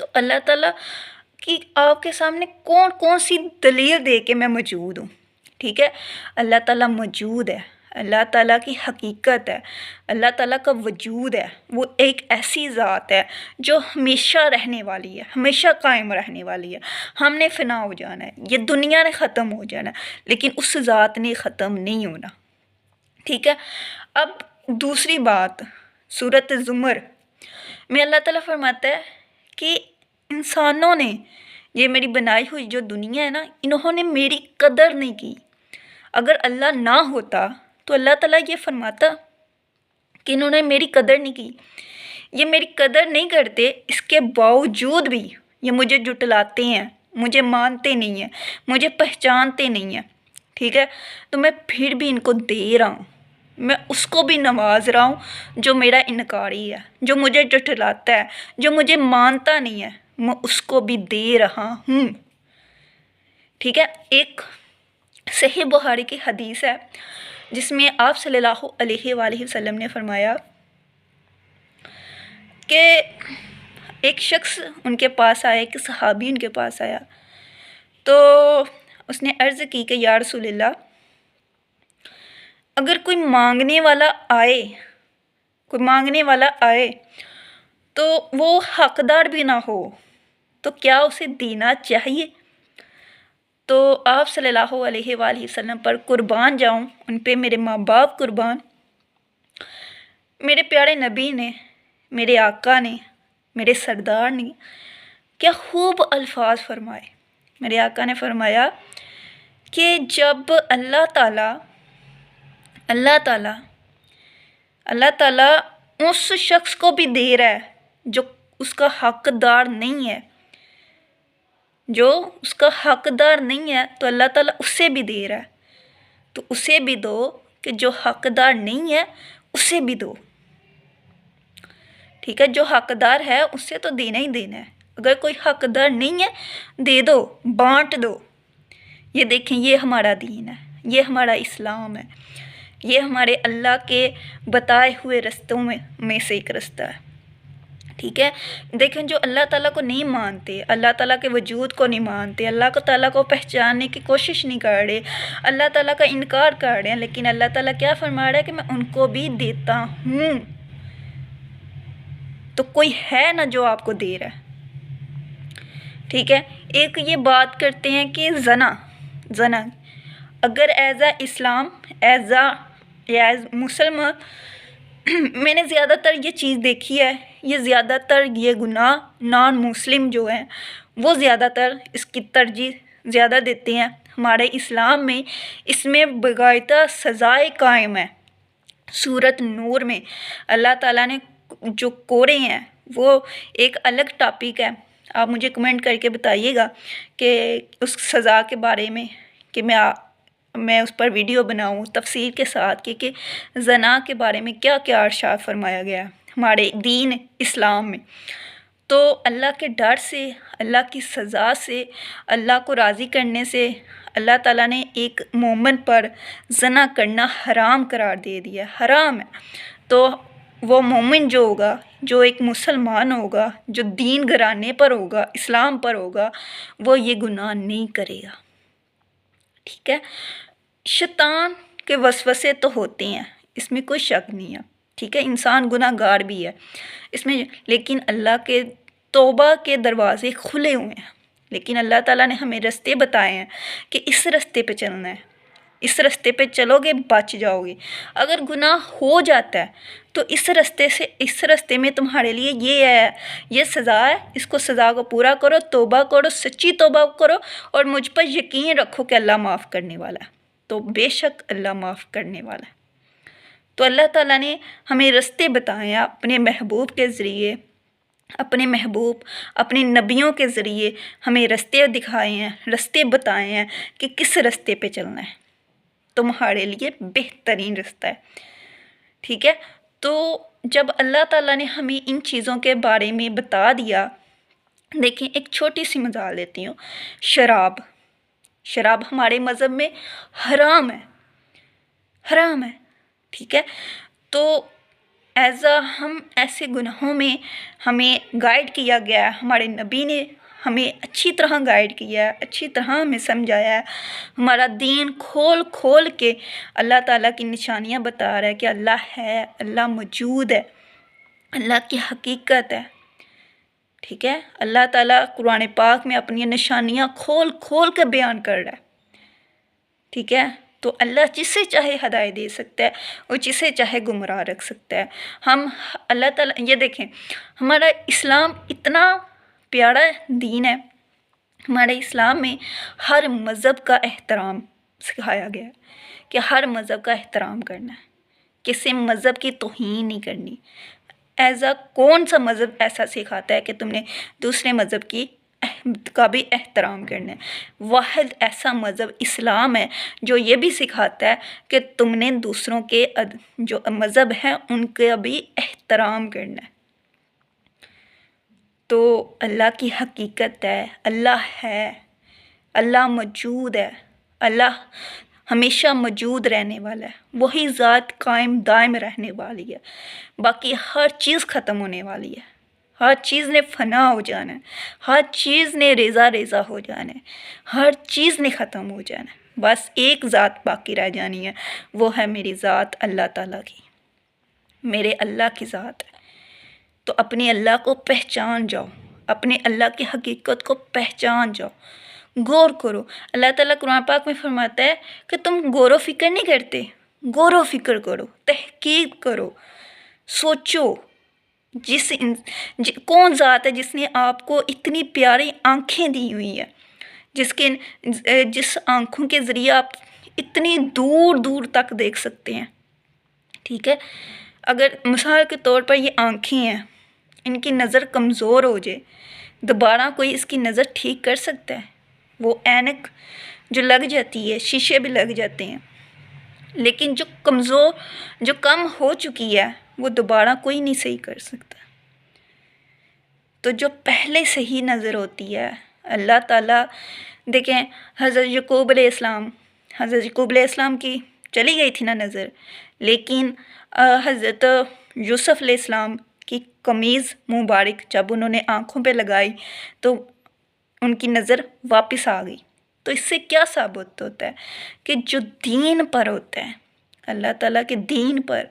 تو اللہ تعالیٰ کی آپ کے سامنے کون کون سی دلیل دے کے میں موجود ہوں، ٹھیک ہے؟ اللہ تعالیٰ موجود ہے، اللہ تعالیٰ کی حقیقت ہے، اللہ تعالیٰ کا وجود ہے، وہ ایک ایسی ذات ہے جو ہمیشہ رہنے والی ہے، ہمیشہ قائم رہنے والی ہے۔ ہم نے فنا ہو جانا ہے، یہ دنیا نے ختم ہو جانا ہے، لیکن اس ذات نے ختم نہیں ہونا، ٹھیک ہے؟ اب دوسری بات، سورۃ زمر میں اللہ تعالیٰ فرماتا ہے کہ انسانوں نے، یہ میری بنائی ہوئی جو دنیا ہے نا، انہوں نے میری قدر نہیں کی۔ اگر اللہ نہ ہوتا تو اللہ تعالیٰ یہ فرماتا کہ انہوں نے میری قدر نہیں کی، یہ میری قدر نہیں کرتے، اس کے باوجود بھی یہ مجھے جھٹلاتے ہیں، مجھے مانتے نہیں ہیں، مجھے پہچانتے نہیں ہیں، ٹھیک ہے؟ تو میں پھر بھی ان کو دے رہا ہوں، میں اس کو بھی نواز رہا ہوں جو میرا انکاری ہے، جو مجھے جھٹلاتا ہے، جو مجھے مانتا نہیں ہے، میں اس کو بھی دے رہا ہوں، ٹھیک ہے؟ ایک صحیح بخاری کی حدیث ہے جس میں آپ صلی اللہ علیہ وآلہ وسلم نے فرمایا کہ ایک شخص ان کے پاس آیا، ایک صحابی ان کے پاس آیا، تو اس نے عرض کی کہ یا رسول اللہ، اگر کوئی مانگنے والا آئے تو وہ حقدار بھی نہ ہو تو کیا اسے دینا چاہیے؟ تو آپ صلی اللہ علیہ وآلہ وسلم پر قربان جاؤں، ان پہ میرے ماں باپ قربان، میرے پیارے نبی نے، میرے آقا نے، میرے سردار نے کیا خوب الفاظ فرمائے۔ میرے آقا نے فرمایا کہ جب اللہ تعالیٰ اس شخص کو بھی دے رہا ہے جو اس کا حقدار نہیں ہے، تو اللہ تعالیٰ اسے بھی دے رہا ہے، تو اسے بھی دو، کہ جو حقدار نہیں ہے اسے بھی دو، ٹھیک ہے؟ جو حقدار ہے اسے تو دینا ہی دینا ہے، اگر کوئی حقدار نہیں ہے دے دو، بانٹ دو۔ یہ دیکھیں، یہ ہمارا دین ہے، یہ ہمارا اسلام ہے، یہ ہمارے اللہ کے بتائے ہوئے رستوں میں سے ایک رستہ ہے، ٹھیک ہے؟ دیکھیں، جو اللہ تعالیٰ کو نہیں مانتے، اللہ تعالیٰ کے وجود کو نہیں مانتے، اللہ تعالیٰ کو پہچاننے کی کوشش نہیں کر رہے، اللہ تعالیٰ کا انکار کر رہے ہیں، لیکن اللہ تعالیٰ کیا فرما رہا ہے کہ میں ان کو بھی دیتا ہوں۔ تو کوئی ہے نا جو آپ کو دے رہا ہے، ٹھیک ہے؟ ایک یہ بات کرتے ہیں کہ زنا اگر ایز اے اسلام، ایز مسلمان، میں نے زیادہ تر یہ چیز دیکھی ہے، یہ زیادہ تر یہ گناہ نان مسلم جو ہیں وہ زیادہ تر اس کی ترجیح زیادہ دیتے ہیں۔ ہمارے اسلام میں اس میں باقاعدہ سزائے قائم ہے۔ سورۃ نور میں اللہ تعالیٰ نے جو کوڑے ہیں وہ ایک الگ ٹاپک ہے، آپ مجھے کمنٹ کر کے بتائیے گا کہ اس سزا کے بارے میں، کہ میں اس پر ویڈیو بناؤں تفصیل کے ساتھ کہ زنا کے بارے میں کیا کیا ارشاد فرمایا گیا ہے ہمارے دین اسلام میں۔ تو اللہ کے ڈر سے، اللہ کی سزا سے، اللہ کو راضی کرنے سے اللہ تعالیٰ نے ایک مومن پر زنا کرنا حرام قرار دے دیا، حرام ہے۔ تو وہ مومن جو ہوگا، جو ایک مسلمان ہوگا، جو دین گھرانے پر ہوگا، اسلام پر ہوگا، وہ یہ گناہ نہیں کرے گا، ٹھیک ہے؟ شیطان کے وسوسے تو ہوتے ہیں، اس میں کوئی شک نہیں ہے، ٹھیک ہے؟ انسان گناہ گار بھی ہے اس میں، لیکن اللہ کے توبہ کے دروازے کھلے ہوئے ہیں، لیکن اللہ تعالیٰ نے ہمیں رستے بتائے ہیں کہ اس رستے پہ چلنا ہے، اس رستے پہ چلو گے بچ جاؤ گے۔ اگر گناہ ہو جاتا ہے تو اس رستے میں تمہارے لیے یہ ہے، یہ سزا ہے، اس کو سزا کو پورا کرو، توبہ کرو، سچی توبہ کرو، اور مجھ پر یقین رکھو کہ اللہ معاف کرنے والا ہے، تو بے شک اللہ معاف کرنے والا ہے۔ تو اللہ تعالیٰ نے ہمیں رستے بتائے ہیں اپنے محبوب کے ذریعے، اپنے نبیوں کے ذریعے ہمیں رستے دکھائے ہیں، رستے بتائے ہیں کہ کس رستے پہ چلنا ہے، تمہارے لیے بہترین رستہ ہے، ٹھیک ہے؟ تو جب اللہ تعالیٰ نے ہمیں ان چیزوں کے بارے میں بتا دیا، دیکھیں ایک چھوٹی سی مثال دیتی ہوں، شراب ہمارے مذہب میں حرام ہے، ٹھیک ہے؟ تو ہم ایسے گناہوں میں ہمیں گائیڈ کیا گیا ہے، ہمارے نبی نے ہمیں اچھی طرح گائیڈ کیا ہے، اچھی طرح ہمیں سمجھایا ہے، ہمارا دین کھول کھول کے اللہ تعالیٰ کی نشانیاں بتا رہا ہے کہ اللہ ہے، اللہ موجود ہے، اللہ کی حقیقت ہے، ٹھیک ہے۔ اللہ تعالیٰ قرآن پاک میں اپنی نشانیاں کھول کھول کے بیان کر رہا ہے، ٹھیک ہے۔ تو اللہ جسے چاہے ہدایت دے سکتا ہے اور جسے چاہے گمراہ رکھ سکتا ہے۔ ہم اللہ تعالیٰ یہ دیکھیں، ہمارا اسلام اتنا پیارا دین ہے، ہمارے اسلام میں ہر مذہب کا احترام سکھایا گیا ہے کہ ہر مذہب کا احترام کرنا ہے، کسی مذہب کی توہین نہیں کرنی۔ کون سا مذہب ایسا سکھاتا ہے کہ تم نے دوسرے مذہب کا بھی احترام کرنا ہے؟ واحد ایسا مذہب اسلام ہے جو یہ بھی سکھاتا ہے کہ تم نے دوسروں کے جو مذہب ہیں ان کا بھی احترام کرنا ہے۔ تو اللہ کی حقیقت ہے، اللہ موجود ہے، اللہ ہمیشہ موجود رہنے والا ہے، وہی ذات قائم دائم رہنے والی ہے، باقی ہر چیز ختم ہونے والی ہے، ہر چیز نے فنا ہو جانا ہے، ہر چیز نے ریزہ ہو جانا ہے، ہر چیز نے ختم ہو جانا ہے، بس ایک ذات باقی رہ جانی ہے، وہ ہے میری ذات اللہ تعالیٰ کی، میرے اللہ کی ذات ہے۔ تو اپنے اللہ کو پہچان جاؤ، اپنے اللہ کی حقیقت کو پہچان جاؤ، غور کرو۔ اللہ تعالیٰ قرآن پاک میں فرماتا ہے کہ تم غور و فکر نہیں کرتے، غور و فکر کرو، تحقیق کرو، سوچو کون ذات ہے جس نے آپ کو اتنی پیاری آنکھیں دی ہوئی ہے، جس آنکھوں کے ذریعے آپ اتنی دور دور تک دیکھ سکتے ہیں، ٹھیک ہے۔ اگر مثال کے طور پر یہ آنکھیں ہیں، ان کی نظر کمزور ہو جائے، دوبارہ کوئی اس کی نظر ٹھیک کر سکتا ہے؟ وہ اینک جو لگ جاتی ہے، شیشے بھی لگ جاتے ہیں، لیکن جو کم ہو چکی ہے وہ دوبارہ کوئی نہیں صحیح کر سکتا۔ تو جو پہلے سے ہی نظر ہوتی ہے اللہ تعالیٰ، دیکھیں حضرت یعقوب علیہ السلام کی چلی گئی تھی نا نظر، لیکن حضرت یوسف علیہ السلام کی قمیض مبارک جب انہوں نے آنکھوں پہ لگائی تو ان کی نظر واپس آ گئی۔ تو اس سے کیا ثابت ہوتا ہے کہ جو دین پر ہوتا ہے، اللہ تعالیٰ کے دین پر،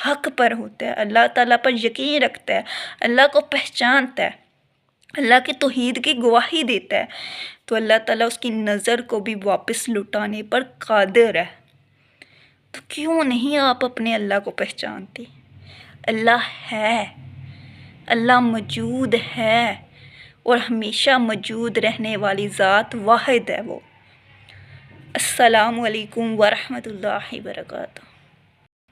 حق پر ہوتا ہے، اللہ تعالیٰ پر یقین رکھتا ہے، اللہ کو پہچانتا ہے، اللہ کی توحید کی گواہی دیتا ہے، تو اللہ تعالیٰ اس کی نظر کو بھی واپس لوٹانے پر قادر ہے۔ تو کیوں نہیں آپ اپنے اللہ کو پہچانتے؟ اللہ ہے، اللہ موجود ہے، اور ہمیشہ موجود رہنے والی ذات واحد ہے وہ۔ السلام علیکم ورحمۃ اللہ وبرکاتہ۔